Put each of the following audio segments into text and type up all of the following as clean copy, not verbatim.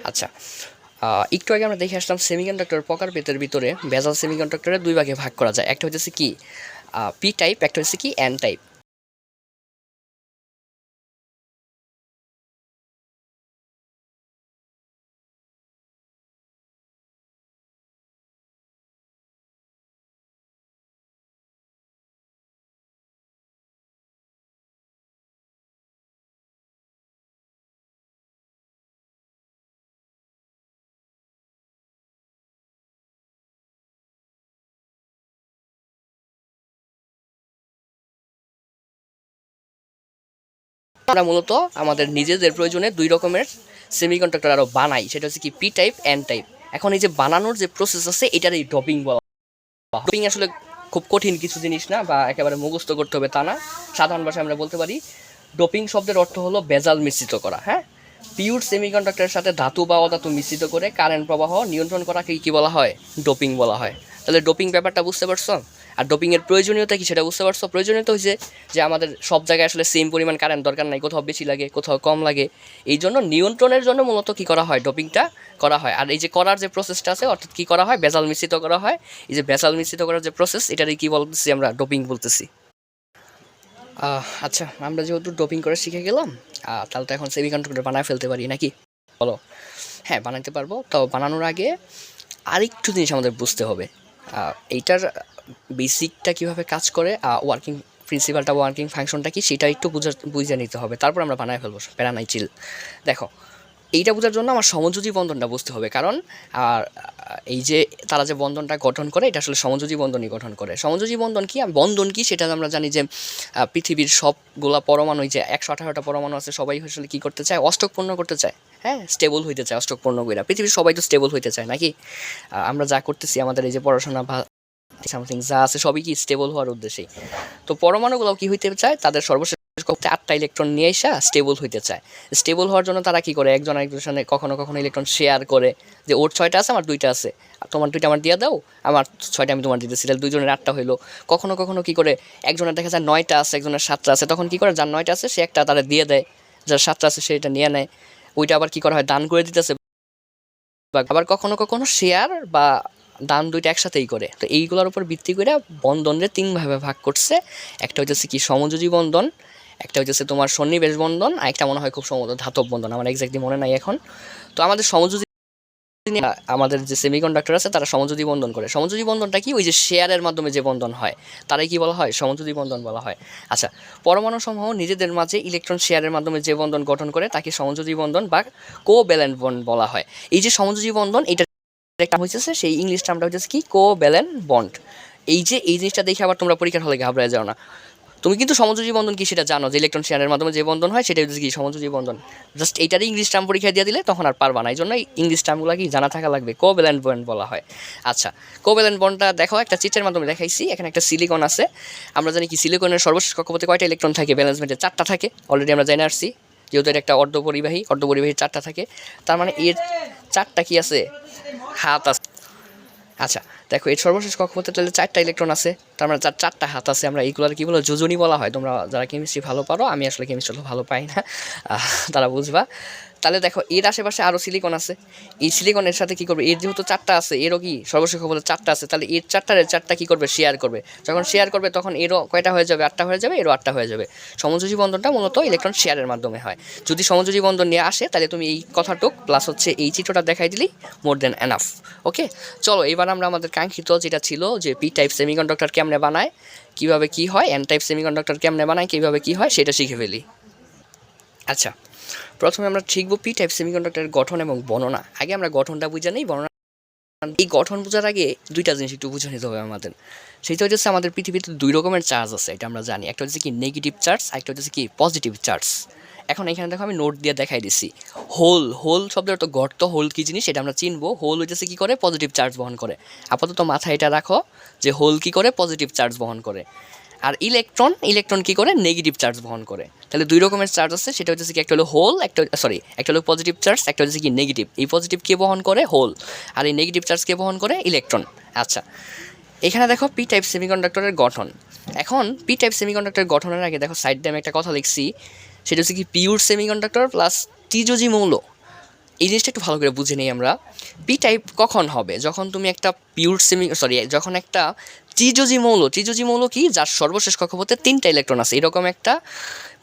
আচ্ছা, একটু আগে আমরা দেখে আসলাম সেমিকন্ডাক্টর প্রকারভেদের ভিতরে ভেজাল সেমিকন্ডাক্টরে দুই ভাগে ভাগ করা যায়। একটা হচ্ছে কি পি টাইপ, একটা হচ্ছে কি এন টাইপ। আমরা মূলত আমাদের নিজেদের প্রয়োজনে দুই রকমের সেমিকন্ডাক্টর আরও বানাই, সেটা হচ্ছে কি পি টাইপ, এন টাইপ। এখন এই যে বানানোর যে প্রসেস আছে এটার এই ডপিং বলা। ডপিং আসলে খুব কঠিন কিছু জিনিস না, বা একেবারে মুখস্থ করতে হবে তা না। সাধারণ ভাষায় আমরা বলতে পারি ডোপিং শব্দের অর্থ হলো ভেজাল মিশ্রিত করা। হ্যাঁ, পিওর সেমিকন্ডাক্টরের সাথে ধাতু বা অধাতু মিশ্রিত করে কারেন্ট প্রবাহ নিয়ন্ত্রণ করাকে কি বলা হয়? ডোপিং বলা হয়। তাহলে ডোপিং ব্যাপারটা বুঝতে পারছো? আর ডোপিংয়ের প্রয়োজনীয়তা কি সেটা বুঝতে পারছো? প্রয়োজনীয়তা হচ্ছে যে আমাদের সব জায়গায় আসলে সেম পরিমাণ কারেন্ট দরকার নাই, কোথাও বেশি লাগে কোথাও কম লাগে। এই জন্য নিয়ন্ত্রণের জন্য মূলত কী করা হয়? ডোপিংটা করা হয়। আর এই যে করার যে প্রসেসটা আছে, অর্থাৎ কী করা হয়? ভেজাল মিশ্রিত করা হয়। এই যে ভেজাল মিশ্রিত করার যে প্রসেস, এটারই কী বলতেছি আমরা? ডোপিং বলতেছি। আচ্ছা, আমরা যেহেতু ডোপিং করে শিখে গেলাম, তাহলে তো এখন সেমিকন্ডাক্টর বানায় ফেলতে পারি নাকি? বলো। হ্যাঁ, বানাতে পারবো। তো বানানোর আগে আরেকটু জিনিস আমাদের বুঝতে হবে। এইটার বেসিকটা কীভাবে কাজ করে, ওয়ার্কিং প্রিন্সিপালটা, ওয়ার্কিং ফাংশনটা কি, সেটা একটু বুঝে নিতে হবে। তারপর আমরা বানায় ফেলবো, প্যারা নাই, চিল। দেখো, এইটা বোঝার জন্য আমার সমযোজী বন্ধনটা বুঝতে হবে। কারণ আর এই যে তারা যে বন্ধনটা গঠন করে, এটা আসলে সমযোজী বন্ধনই গঠন করে। সমযোজী বন্ধন কি, বন্ধন কি সেটা আমরা জানি যে পৃথিবীর সবগুলা পরমাণু, যে 118টা পরমাণু আছে, সবাই আসলে কী করতে চায়? অষ্টক পূর্ণ করতে চায়। হ্যাঁ, স্টেবল হইতে চায়, অষ্টক পূর্ণ কইরা। পৃথিবীর সবাই তো স্টেবল হইতে চায় নাকি? আমরা যা করতেছি, আমাদের এই যে পড়াশোনা বা সামথিং যা আছে, সবই কি স্টেবল হওয়ার উদ্দেশ্যেই। তো পরমাণুগুলো কি হইতে চায়? তাদের সর্বশেষ কক্ষে 8টা ইলেকট্রন নিয়ে এসে স্টেবল হইতে চায়। স্টেবল হওয়ার জন্য তারা কি করে? একজন আরেকজনের সাথে কখনো কখনো ইলেকট্রন শেয়ার করে, যে ওর 6টা আছে, আমার 2টা আছে, তোমার 2টা আমার দিয়ে দাও, আমার 6টা আমি তোমার দিতেছি, তাহলে দুজনের 8টা হইলো। কখনো কখনো কি করে? একজনের দেখা যায় 9টা আছে, একজনের 7টা আছে, তখন কি করে? যার 9টা আছে সে একটা তারা দিয়ে দেয়, যার 7টা আছে সে এটা নিয়ে নেয়। ওইটা আবার কি করা হয়? দান করে দিতেছে। আবার কখনো কখনো শেয়ার বা দান দুইটা একসাথেই করে। তো এইগুলোর উপর ভিত্তি করে বন্ধনরে 3 ভাবে ভাগ করছে। একটা হচ্ছে কি সমযোজী বন্ধন, একটা হচ্ছে তোমার সন্নিবেশ বন্ধন, আর একটা মনে হয় খুব সম্ভবত ধাতব বন্ধন, আমার এক্স্যাক্টলি মনে নাই এখন। তো আমাদের সমযোজী, আমাদের যে সেমিকন্ডাক্টর আছে তারা সমযোজী বন্ধন করে। সমযোজী বন্ধনটা কি? ওই যে শেয়ারের মাধ্যমে যে বন্ধন হয়, তারাই কি বলা হয়? সমযোজী বন্ধন বলা হয়। আচ্ছা, পরমাণু সমূহ নিজেদের মাঝে ইলেকট্রন শেয়ারের মাধ্যমে যে বন্ধন গঠন করে তাকে সমযোজী বন্ধন বা কোভ্যালেন্ট বন্ড বলা হয়। এই যে সমযোজী বন্ধন, এটা একটা হচ্ছে সেই ইংলিশ টার্মটা হচ্ছে কি? Covalent bond. এই যে এই জিনিসটা দেখে আবার তোমরা পরীক্ষার হলে ঘাবড়ায় যাও না। তুমি কিন্তু সমযোজী বন্ধন কি সেটা জানো, যে ইলেকট্রন শেয়ারের মাধ্যমে যে বন্ধন হয় সেটা হচ্ছে কি? সমযোজী বন্ধন। জাস্ট এইটারই ইংলিশ টার্ম পরীক্ষা দিয়ে দিলে তখন আর পারবা না। এই জন্য ইংলিশ টার্মগুলো কি জানা থাকা লাগবে। কোভ্যালেন্ট বন্ড বলা হয়। আচ্ছা, কোভ্যালেন্ট বন্ডটা দেখো, একটা চিত্রের মাধ্যমে দেখাইছি। এখানে একটা সিলিকন আছে। আমরা জানি কি সিলিকনের সর্বশেষ কক্ষপথে কয়টা ইলেকট্রন থাকে? ব্যালেন্সমেন্টে 4টা থাকে। অলরেডি আমরা জেনে আসছি, যেহেতু এটা একটা অর্ধপরিবাহী, অর্ধপরিবাহীর 4টা থাকে। তার মানে এর 4টা কি আছে? হাত আছে। আচ্ছা, দেখো, এর সর্বশেষ কক্ষপথে তাহলে 4টা ইলেকট্রন আছে, তার মানে 4টা হাত আছে। আমরা এইগুলোর কি বলো? যোজনী বলা হয়। তোমরা যারা কেমিস্ট্রি ভালো পারো, আমি আসলে কেমিস্ট্রি ভালো পাই না, তারা বুঝবা। তাহলে দেখো, এর আশেপাশে আরও সিলিকন আছে। এই সিলিকনের সাথে কি করবে? এর যেহেতু 4টা আছে, এরও কি সর্বশেষ কক্ষপথে 4টা আছে, তাহলে এর 4টা কি করবে? শেয়ার করবে। যখন শেয়ার করবে তখন এরও কয়টা হয়ে যাবে? 8টা হয়ে যাবে, এরও 8টা হয়ে যাবে। সমযোজী বন্ধনটা মূলত ইলেকট্রন শেয়ারের মাধ্যমে হয়। যদি সমযোজী বন্ধন নিয়ে আসে তাহলে তুমি এই কথাটুক প্লাস হচ্ছে এই চিত্রটা দেখাই দিলেই মোর দেন এনাফ। ওকে, চলো এবার আমরা আমাদের কাঙ্ক্ষিত যেটা ছিল, যে পি টাইপ সেমিকন্ডাক্টর কেমনে বানায়, কীভাবে কী হয়, এন টাইপ সেমিকন্ডাক্টর কেমনে বানায়, কীভাবে কী হয়, সেটা শিখে ফেলি। আচ্ছা, প্রথমে আমরা শিখব পি টাইপ সেমিকন্ডাক্টরের গঠন এবং বর্ণনা। আগে আমরা গঠনটা বুঝে নিই, বর্ণনা। এই গঠন বোঝার আগে দুইটা জিনিস একটু বুঝে নিতে হবে আমাদের। সেটা হচ্ছে আমাদের পৃথিবীতে 2 রকমের চার্জ আছে, এটা আমরা জানি। একটা হচ্ছে কি নেগেটিভ চার্জ, একটা হচ্ছে কি পজিটিভ চার্জ। এখন এখানে দেখো, আমি নোট দিয়ে দেখাই দিচ্ছি। হোল, হোল শব্দের অর্থ গর্ত। হোল কি জিনিস এটা আমরা চিনবো। হোল হইতেছে কি করে? পজিটিভ চার্জ বহন করে। আপাতত মাথায় এটা রাখো যে হোল কি করে? পজিটিভ চার্জ বহন করে। আর ইলেকট্রন, ইলেকট্রন কি করে? নেগেটিভ চার্জ বহন করে। তাহলে 2 রকমের চার্জ আছে, সেটা হচ্ছে কি? একটা হলো হোল, একটা হলো পজিটিভ চার্জ, একটা হচ্ছে কি নেগেটিভ। এই পজিটিভ কে বহন করে? হোল। আর এই নেগেটিভ চার্জ কে বহন করে? ইলেকট্রন। আচ্ছা, এখানে দেখো পি টাইপ সেমিকন্ডাক্টরের গঠন। এখন পি টাইপ সেমিকন্ডাক্টরের গঠনের আগে দেখো, সাইড দিয়ে আমি একটা কথা লিখছি, সেটা হচ্ছে কি? পিওর সেমিকন্ডাক্টর প্লাস ত্রিযোজী মৌল। এই জিনিসটা একটু ভালো করে বুঝে নিই আমরা। পি টাইপ কখন হবে? যখন তুমি একটা যখন একটা ত্রিযোজী মৌল কি যার সর্বশেষ কক্ষপথে 3টা ইলেকট্রন আছে, এরকম একটা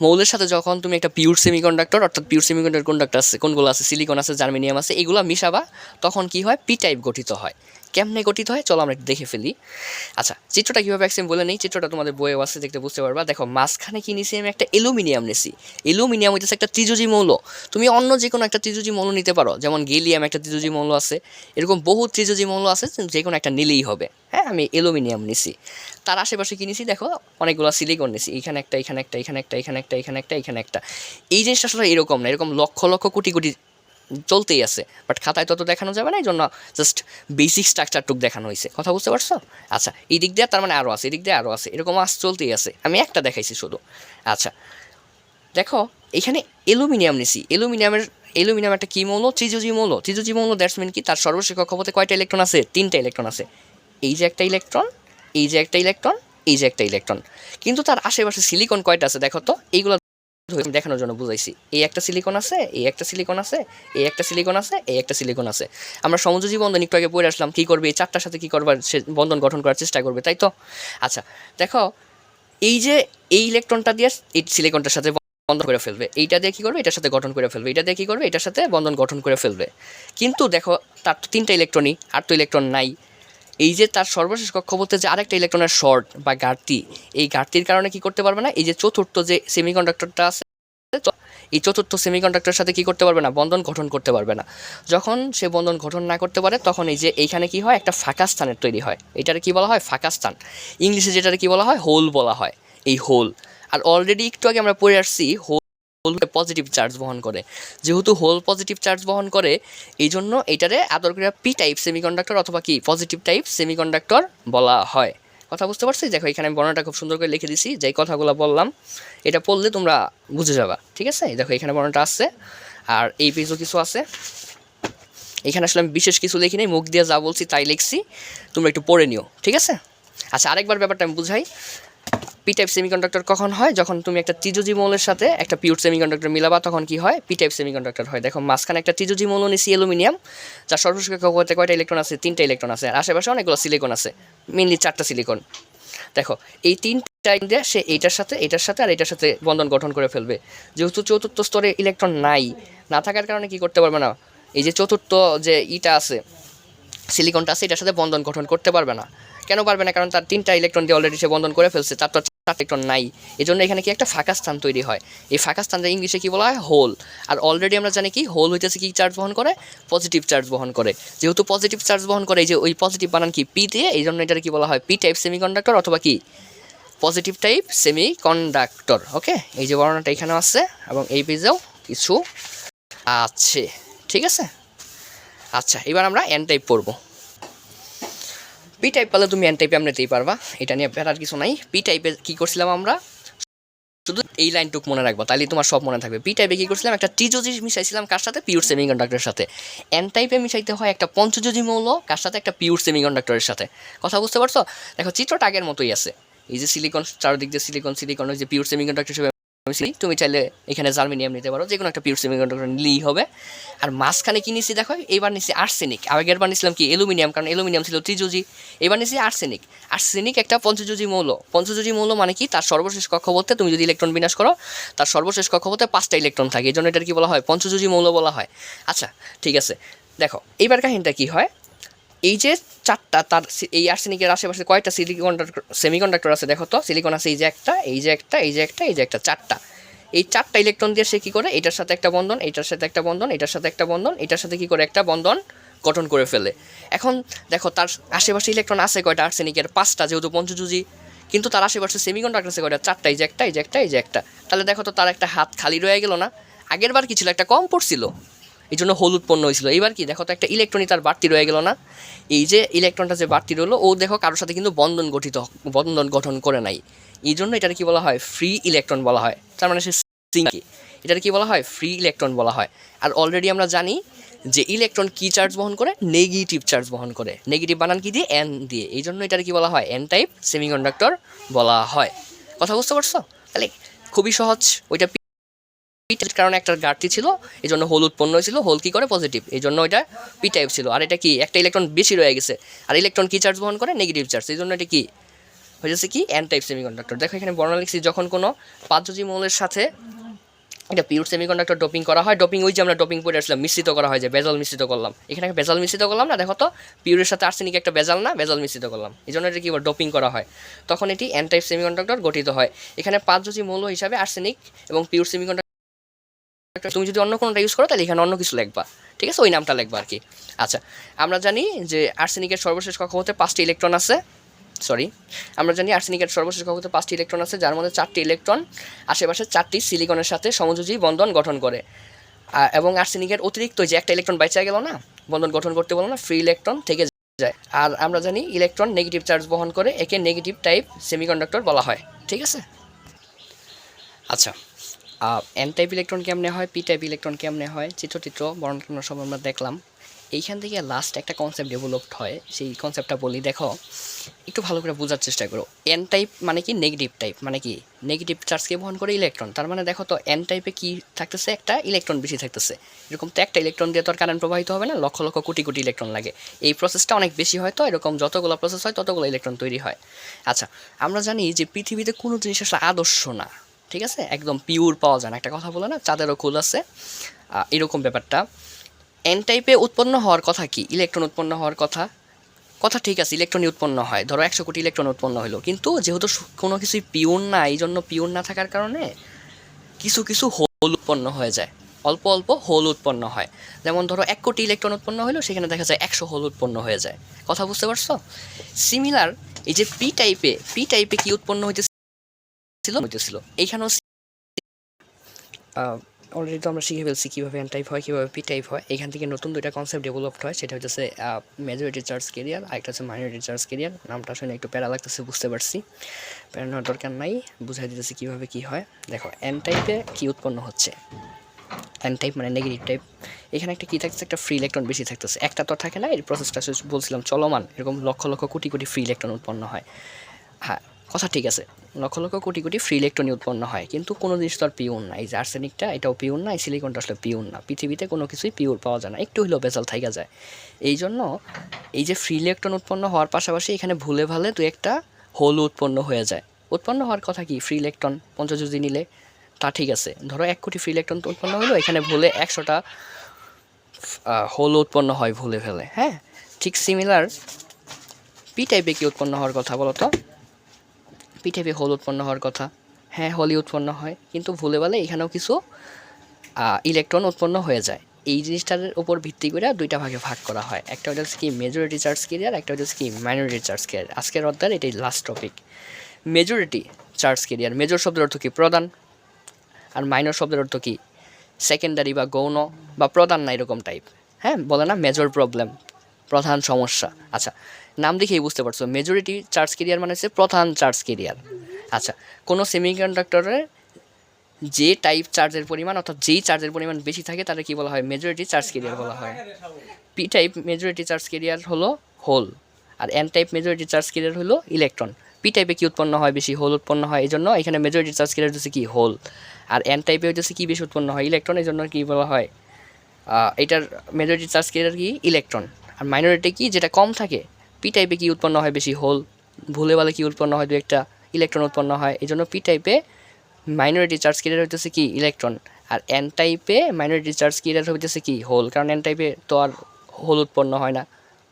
মৌলের সাথে যখন তুমি একটা পিওর সেমিকন্ডাক্টর, অর্থাৎ পিওর সেমিকন্ডাক্টর আছে কোনগুলো আছে, সিলিকন আছে, জার্মেনিয়াম আছে, এগুলো মিশাবা, তখন কি হয়? পি টাইপ গঠিত হয়। কেমনে গঠিত হয় চলো আমরা একটু দেখে ফেলি। আচ্ছা, চিত্রটা কীভাবে আঁকছি বলে নেই, চিত্রটা তোমাদের বইয়ে আছে, দেখতে বুঝতে পারবা। দেখো মাঝখানে কি নিছি আমি? একটা অ্যালুমিনিয়াম নিছি। অ্যালুমিনিয়াম হইতেছে একটা ত্রিযোজী মৌল। তুমি অন্য যে কোনো একটা ত্রিযোজী মৌল নিতে পারো, যেমন গেলিয়াম একটা ত্রিযোজী মৌল আছে, এরকম বহু ত্রিযোজী মৌল আছে, যে কোনো একটা নিলেই হবে। হ্যাঁ, আমি অ্যালুমিনিয়াম নিছি। তার আশেপাশে কি নিছি? দেখো অনেকগুলো সিলিকন নিছি, এখানে একটা, এখানে একটা, এখানে একটা, এখানে একটা, এখানে একটা, এখানে একটা। এই জিনিসটা আসলে এরকম না, এরকম লক্ষ লক্ষ কোটি কোটি চলতেই আছে, বাট খাতায় তত দেখানো যাবে না, এই জন্য জাস্ট বেসিক স্ট্রাকচারটুক দেখানো হয়েছে। কথা বুঝতে পারছো? আচ্ছা, এই দিক দিয়ে তার মানে আরও আছে, এদিক দিয়ে আরও আছে, এরকম চলতেই আছে, আমি একটা দেখাইছি শুধু। আচ্ছা দেখো, এখানে অ্যালুমিনিয়াম নিছি। অ্যালুমিনিয়াম একটা কী মৌল? ত্রিযোজী মৌল। দ্যাটস মিন কি তার সর্বশেষ কক্ষপথে কয়টা ইলেকট্রন আছে? 3টা ইলেকট্রন আছে। এই যে একটা ইলেকট্রন, এই যে একটা ইলেকট্রন, এই যে একটা ইলেকট্রন। কিন্তু তার আশেপাশে সিলিকন কয়টা আছে দেখো তো? এইগুলো দেখানোর জন্য বুঝাইছি। এই একটা সিলিকন আছে, এই একটা সিলিকন আছে, এই একটা সিলিকন আছে, এই একটা সিলিকন আছে। আমরা সমযোজী বন্ধন একটু আগে পড়ে আসলাম, কী করবে? এই চারটার সাথে কী করবার? সে বন্ধন গঠন করার চেষ্টা করবে, তাই তো? আচ্ছা দেখো, এই যে এই ইলেকট্রনটা দিয়ে এই সিলিকনটার সাথে বন্ধন করে ফেলবে, এইটা দিয়ে কী করবে? এটার সাথে গঠন করে ফেলবে, এটা দিয়ে কী করবে? এটার সাথে বন্ধন গঠন করে ফেলবে। কিন্তু দেখো তার তো 3টা ইলেকট্রনই, আর তো ইলেকট্রন নাই। এই যে তার সর্বশেষ কক্ষপথে যে আরেকটা ইলেকট্রনের শর্ট বা ঘাটতি, এই ঘাটতির কারণে কি করতে পারবে না? এই যে চতুর্থ যে সেমিকন্ডাক্টরটা আছে, এই চতুর্থ সেমিকন্ডাক্টরের সাথে কি করতে পারবে না? বন্ধন গঠন করতে পারবে না। যখন সে বন্ধন গঠন না করতে পারে, তখন এই যে এইখানে কি হয়? একটা ফাঁকা স্থানের তৈরি হয়। এটারে কি বলা হয়? ফাঁকা স্থান। ইংলিশে যেটারে কি বলা হয়? হোল বলা হয়। এই হোল। আর অলরেডি একটু আগে আমরা পড়ে আসছি, হোল পজিটিভ চার্জ বহন করে। যেহেতু হোল পজিটিভ চার্জ বহন করে, এই জন্য এটারে আদর করে পি টাইপ সেমিকন্ডাক্টর অথবা কি পজিটিভ টাইপ সেমিকন্ডাক্টর বলা হয়। কথা বুঝতে পারছি? দেখো এখানে আমি বর্ণনাটা খুব সুন্দর করে লিখে দিছি, যেই কথাগুলো বললাম এটা পড়লে তোমরা বুঝে যাবা। ঠিক আছে, দেখো এখানে বর্ণনাটা আছে, আর এই পেজও কিছু আছে। এখানে আসলে আমি বিশেষ কিছু লিখি নাই, মুখ দিয়ে যা বলছি তাই লিখছি, তোমরা একটু পড়ে নিও। ঠিক আছে? আচ্ছা, আরেকবার ব্যাপারটা আমি বুঝাই। পি টাইপ সেমিকন্ডাক্টর কখন হয়? যখন তুমি একটা ত্রিযোজী মৌলের সাথে একটা পিওর সেমিকন্ডাক্টর মিলাবা, তখন কি হয়? পি টাইপ সেমিকন্ডাক্টর হয়। দেখো মাঝখানে একটা ত্রিযোজী মৌল নিছি অ্যালুমিনিয়াম, যার সর্বশেষ কক্ষপথে কয়টা ইলেকট্রন আছে? 3টা ইলেকট্রন আছে। আর আশেপাশে অনেকগুলো সিলিকন আছে, মেনলি 4টা সিলিকন। দেখো এই 3টা দিয়ে সে এইটার সাথে, এটার সাথে আর এটার সাথে বন্ধন গঠন করে ফেলবে। যেহেতু চতুর্থ স্তরে ইলেকট্রন না থাকার কারণে কি করতে পারবে না? এই যে চতুর্থ যে ইটা আছে, সিলিকনটা আছে, এটার সাথে বন্ধন গঠন করতে পারবে না। কেন পারবে না? কারণ তার 3টা ইলেকট্রন দিয়ে অলরেডি সে বন্ধন করে ফেলছে, তার তো 4টা ইলেকট্রন নাই। এই জন্য এখানে কি একটা ফাঁকা স্থান তৈরি হয়। এই ফাঁকা স্থানটা ইংলিশে কি বলা হয়? হোল। আর অলরেডি আমরা জানি কি হোল হইতেছে কি চার্জ বহন করে? পজিটিভ চার্জ বহন করে। যেহেতু পজিটিভ চার্জ বহন করে, এই যে ওই পজিটিভ বানান কি? পি দিয়ে, এই জন্য এটার কি বলা হয়? পি টাইপ সেমিকন্ডাক্টর অথবা কি পজিটিভ টাইপ সেমিকন্ডাক্টর। ওকে, এই যে বর্ণনাটা এখানে আছে এবং এই পেজেও কিছু আছে। ঠিক আছে? আচ্ছা, এবার আমরা এন টাইপ পড়বো। পি টাইপ পেলে তুমি এন টাইপে এমনিতেই পারবা, এটা নিয়ে বেড়ার কিছু নাই। পি টাইপে কী করছিলাম আমরা? শুধু এই লাইনটুক মনে রাখবো, তাহলে তোমার সব মনে থাকবে। পি টাইপে কী করছিলাম? একটা ত্রিযোজী মিশাইছিলাম, কার সাথে? পিওর সেমিকন্ডাক্টরের সাথে। এন টাইপে মিশাইতে হয় একটা পঞ্চযোজী মৌল, কার সাথে? একটা পিওর সেমিকন্ডাক্টরের সাথে। কথা বুঝতে পারছো? দেখো চিত্রটা আগের মতোই আছে। এই যে সিলিকন, চারদিক দিয়ে সিলিকন, যে পিওর সেমিকন্ডাক্টর হিসেবে তুমি চাইলে এখানে জার্মেনিয়াম নিতে পারো, যে কোনো একটা পিওর সেমিকন্ডাক্টর নিলেই হবে। আর মাঝখানে কি নিছি দেখো? এবার নিছি আর্সেনিক। আগেরবার নিছিলাম কি? অ্যালুমিনিয়াম, কারণ অ্যালুমিনিয়াম ছিল ত্রিযোজী। এবার নিছি আর্সেনিক। আর্সেনিক একটা পঞ্চযোজী মৌল মানে কি? তার সর্বশেষ কক্ষপথে তুমি যদি ইলেকট্রন বিন্যাস করো, তার সর্বশেষ কক্ষপথে 5টা ইলেকট্রন থাকে, এই জন্য এটার কি বলা হয়? পঞ্চযোজী মৌল বলা হয়। আচ্ছা ঠিক আছে, দেখো এইবার কাহিনীটা কি হয়। এই যে 4টা, তার এই আর্সেনিকের আশেপাশে কয়টা সেমিকন্ডাক্টর আছে দেখো তো? সিলিকন আছে এই যে একটা, এই যে একটা, এই যে একটা, এই যে একটা, 4টা। এই 4টা ইলেকট্রন দিয়ে সে কী করে? এটার সাথে একটা বন্ধন, এটার সাথে একটা বন্ধন, এটার সাথে একটা বন্ধন, এটার সাথে কী করে? একটা বন্ধন গঠন করে ফেলে। এখন দেখো তার আশেপাশে ইলেকট্রন আছে কয়টা? আর্সেনিকের 5টা, যেহেতু পঞ্চযোজী। কিন্তু তার আশেপাশে সেমিকন্ডাক্টর আছে কয়টা? 4টা, এই যে একটা, এই যে একটা, এই যে একটা। তাহলে দেখো তো তার একটা হাত খালি রয়ে গেল না? আগের বার কি ছিল? একটা কম পড়ছিল, এই জন্য হোল উৎপন্ন হয়েছিল। এবার কি দেখো তো একটা ইলেকট্রনই তার বাড়তি রয়ে গেল না? এই যে ইলেকট্রনটা যে বাড়তি রইলো, ও দেখো কারোর সাথে কিন্তু বন্ধন গঠন করে নাই। এই জন্য এটার কি বলা হয়? ফ্রি ইলেকট্রন বলা হয়। তার মানে সে সিঙ্কি, এটার কি বলা হয়? ফ্রি ইলেকট্রন বলা হয়। আর অলরেডি আমরা জানি যে ইলেকট্রন কি চার্জ বহন করে? নেগেটিভ চার্জ বহন করে। নেগেটিভ বানান কি দিয়ে? এন দিয়ে। এই জন্য এটার কি বলা হয়? এন টাইপ সেমিকন্ডাক্টর বলা হয়। কথা বুঝতে পারছো? তাহলে খুবই সহজ। ওইটা এটার কারণে একটা ঘাটতি ছিল, এই জন্য হোল উৎপন্ন হয়েছিল। হোল কী করে? পজিটিভ, এই জন্য এটা পি টাইপ ছিল। আর এটা কি একটা ইলেকট্রন বেশি রয়ে গেছে, আর ইলেকট্রন কী চার্জ বহন করে? নেগেটিভ চার্জ, এই জন্য এটা কি হয়েছে কি এন টাইপ সেমিকন্ডাক্টর। দেখো এখানে বর্ণনা লিখছি, যখন কোনো 5 মৌলের সাথে এটা পিওর সেমিকন্ডাক্টর ডোপিং করা হয়, ডোপিং ওই যে আমরা ডোপিং পড়ে আসলাম, মিশ্রিত করা হয়, যে বেজাল মিশ্রিত করলাম, এখানে বেজাল মিশ্রিত করলাম না, দেখো তো পিওরের সাথে আর্সেনিক একটা বেজাল না, বেজাল মিশ্রিত করলাম, এই জন্য এটা কি ডোপিং করা হয়, তখন এটি এন টাইপ সেমিকন্ডাক্টর গঠিত হয়। এখানে 5 মৌল হিসাবে আর্সেনিক এবং পিওর সেমিকন্ডাক্টর, তুমি যদি অন্য কোনোটা ইউজ করো তাহলে এখানে অন্য কিছু লিখবা, ঠিক আছে, ওই নামটা লিখবা আর কি। আচ্ছা, আমরা জানি যে আর্সেনিকের সর্বশেষ কক্ষপথে 5টি ইলেকট্রন আছে, আমরা জানি আর্সেনিকের সর্বশেষ কক্ষপথে 5টি ইলেকট্রন আছে, যার মধ্যে 4টি ইলেকট্রন আশেপাশে 4টি সিলিকনের সাথে সমযোজী বন্ধন গঠন করে, এবং আর্সেনিকের অতিরিক্ত যে একটা ইলেকট্রন বাইচা গেল না, বন্ধন গঠন করতে বলো না, ফ্রি ইলেকট্রন থেকে যায়। আর আমরা জানি ইলেকট্রন নেগেটিভ চার্জ বহন করে, একে নেগেটিভ টাইপ সেমিকন্ডাক্টর বলা হয়, ঠিক আছে। আচ্ছা, এন টাইপ ইলেকট্রন কেমনে হয়, পি টাইপ ইলেকট্রন কেমনে হয়, চিত্র বর্ণনা সব আমরা দেখলাম। এইখান থেকে লাস্ট একটা কনসেপ্ট ডেভেলপড হয়, সেই কনসেপ্টটা বলি, দেখো একটু ভালো করে বোঝার চেষ্টা করো। এন টাইপ মানে কি? নেগেটিভ টাইপ মানে কি? নেগেটিভ চার্জকে বহন করে ইলেকট্রন, তার মানে দেখো তো এন টাইপে কি থাকতেছে? একটা ইলেকট্রন বেশি থাকতেছে। এরকম তো একটা ইলেকট্রন দিয়ে তো আর কারেন্ট প্রবাহিত হবে না, লক্ষ লক্ষ কোটি কোটি ইলেকট্রন লাগে, এই প্রসেসটা অনেক বেশি হয়, তো এরকম যতগুলো প্রসেস হয় ততগুলো ইলেকট্রন তৈরি হয়। আচ্ছা, আমরা জানি যে পৃথিবীতে কোনো জিনিস আসলে আদর্শ না, ঠিক আছে, একদম পিওর পাওয়া যায় না, একটা কথা বলে না, চাঁদেরও খোল আছে, এরকম ব্যাপারটা। এন টাইপে উৎপন্ন হওয়ার কথা কি? ইলেকট্রন উৎপন্ন হওয়ার কথা, ঠিক আছে, ইলেকট্রনই উৎপন্ন হয়, ধরো 100 কোটি ইলেকট্রন উৎপন্ন হলো, কিন্তু যেহেতু কোনো কিছুই পিওর না, এই জন্য পিওর না থাকার কারণে কিছু কিছু হোল উৎপন্ন হয়ে যায়, অল্প অল্প হোল উৎপন্ন হয়। যেমন ধরো 1 কোটি ইলেকট্রন উৎপন্ন হলো, সেখানে দেখা যায় 100 হোল উৎপন্ন হয়ে যায়, কথা বুঝতে পারছো? সিমিলার এই যে পি টাইপে কি উৎপন্ন হইতেছিল এইখানেও অলরেডি তো আমরা শিখে ফেলছি কীভাবে এন টাইপ হয়, কীভাবে পি টাইপ হয়। এখান থেকে নতুন 2টা কনসেপ্ট ডেভেলপড হয়, সেটা হচ্ছে মেজরিটি চার্জ ক্যারিয়ার, আর একটা হচ্ছে মাইনরিটি চার্জ ক্যারিয়ার। নামটা শুনে একটু প্যারা লাগতেছে, বুঝতে পারছি, প্যারা নেওয়ার দরকার নাই, বুঝাই দিতেছি কীভাবে কী হয়। দেখো এন টাইপে কী উৎপন্ন হচ্ছে, এন টাইপ মানে নেগেটিভ টাইপ, এখানে একটা কী থাকছে? একটা ফ্রি ইলেকট্রন বেশি থাকতেছে, একটা তো থাকে না, এই প্রসেসটা বলছিলাম চলমান, এরকম লক্ষ লক্ষ কোটি কোটি ফ্রি ইলেকট্রন উৎপন্ন হয়। হ্যাঁ, কথা ঠিক আছে, লক্ষ লক্ষ কোটি কোটি ফ্রি ইলেকট্রনই উৎপন্ন হয়, কিন্তু কোনো জিনিস তো আর পিওর না। এই যে আর্সেনিকটা, এটাও পিওর না, এই সিলিকনটা আসলে পিওর না, পৃথিবীতে কোনো কিছুই পিওর পাওয়া যায় না, একটু হলেও ভেজাল থাইকা যায়। এই জন্য এই যে ফ্রি ইলেকট্রন উৎপন্ন হওয়ার পাশাপাশি এখানে ভুলে ভালে দু একটা হোল উৎপন্ন হয়ে যায়। উৎপন্ন হওয়ার কথা কি? ফ্রি ইলেকট্রন পঞ্চযোজি নিলে তা ঠিক আছে, ধরো 1 কোটি ফ্রি ইলেকট্রন তো উৎপন্ন হলো, এখানে ভুলে 100টা হোল উৎপন্ন হয় ভুলে ফেলে। হ্যাঁ, ঠিক সিমিলার পি টাইপে কি উৎপন্ন হওয়ার কথা বলো তো? পি টাইপে হোল উৎপন্ন হওয়ার কথা, হ্যাঁ হোলই উৎপন্ন হয়, কিন্তু ভুলে বলে এখানেও কিছু ইলেকট্রন উৎপন্ন হয়ে যায়। এই জিনিসটার উপর ভিত্তি করে 2টা ভাগে ভাগ করা হয়, একটা হচ্ছে কি মেজরিটি চার্জ ক্যারিয়ার, একটা হচ্ছে কি মাইনরিটি চার্জ ক্যারিয়ার। আজকের অধ্যায়ের এটাই last topic, majority charge career. Major শব্দের অর্থ কি? প্রধান, আর মাইনর শব্দের অর্থ কি? সেকেন্ডারি বা গৌণ বা প্রধান না, এরকম টাইপ। হ্যাঁ, বলে না মেজর প্রবলেম, প্রধান সমস্যা। আচ্ছা, নাম দেখেই বুঝতে পারছো, মেজরিটি চার্জ ক্যারিয়ার মানে হচ্ছে প্রধান চার্জ ক্যারিয়ার। আচ্ছা, কোনো সেমিকন্ডাক্টরের যে টাইপ চার্জের পরিমাণ, অর্থাৎ যেই চার্জের পরিমাণ বেশি থাকে তাদের কি বলা হয়? মেজরিটি চার্জ ক্যারিয়ার বলা হয়। P type majority charge carrier হলো হোল, আর N type majority charge carrier হলো ইলেকট্রন। পি টাইপে কি উৎপন্ন হয়? বেশি হোল উৎপন্ন হয়, এই জন্য এখানে মেজরিটি চার্জ ক্যারিয়ার হচ্ছে কি? হোল। আর এন টাইপে হচ্ছে কি? বেশি উৎপন্ন হয়, ইলেকট্রন, এই জন্য কি বলা হয়? এটার মেজরিটি চার্জ ক্যারিয়ার কি? ইলেকট্রন। আর মাইনরিটি কি? যেটা কম থাকে। পি টাইপে কি উৎপন্ন হয়? বেশি হোল, ভুলে বলে কি উৎপন্ন হয়? দু একটা ইলেকট্রন উৎপন্ন হয়, এই জন্য পি টাইপে মাইনরিটি চার্জ ক্যারিয়ার হইতেছে কি? ইলেকট্রন। আর এন টাইপে মাইনরিটি চার্জ ক্যারিয়ার হইতেছে কি? হোল, কারণ এন টাইপে তো আর হোল উৎপন্ন হয় না,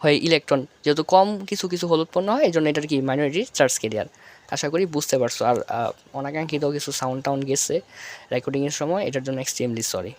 হয় ইলেকট্রন, যেহেতু কম কিছু কিছু হোল উৎপন্ন হয়, এই জন্য এটার কি? Minority charge carrier. আশা করি বুঝতে পারছো। আর অনাকাঙ্ক্ষিত কিছু সাউন্ড টাউন্ড গেছে রেকর্ডিংয়ের সময়, এটার জন্য এক্সট্রিমলি সরি।